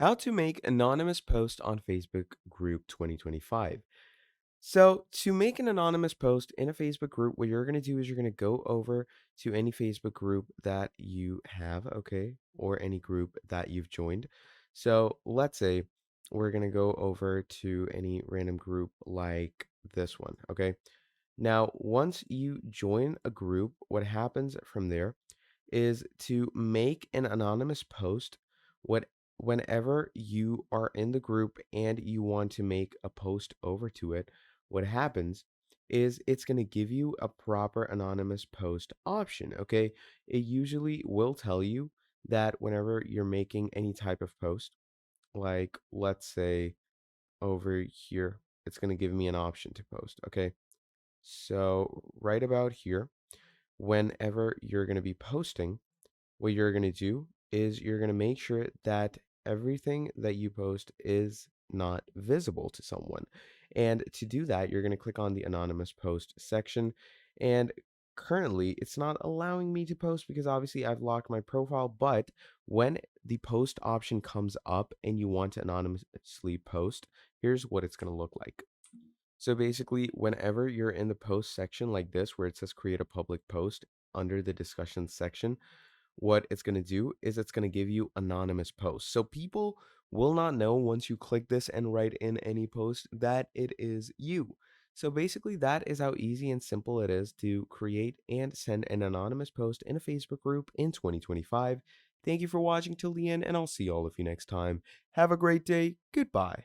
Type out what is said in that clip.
How to make anonymous post on Facebook group 2025. So, to make an anonymous post in a Facebook group, what you're going to do is you're going to go over to any Facebook group that you have, okay, or any group that you've joined. So, let's say we're going to go over to any random group like this one, okay? Now, once you join a group, what happens from there is to make an anonymous post what whenever you are in the group and you want to make a post over to it. What happens is it's going to give you a proper anonymous post option. Okay, it usually will tell you that whenever you're making any type of post, like let's say over here, it's going to give me an option to post. Okay, so right about here, whenever you're going to be posting, what you're going to do is you're going to make sure that everything that you post is not visible to someone. And to do that, you're going to click on the anonymous post section. And currently, it's not allowing me to post because obviously I've locked my profile. But when the post option comes up and you want to anonymously post, here's what it's going to look like. So basically, whenever you're in the post section like this, where it says create a public post under the discussion section, what it's going to do is it's going to give you anonymous posts. So people will not know once you click this and write in any post that it is you. So basically, that is how easy and simple it is to create and send an anonymous post in a Facebook group in 2025. Thank you for watching till the end, and I'll see all of you next time. Have a great day. Goodbye.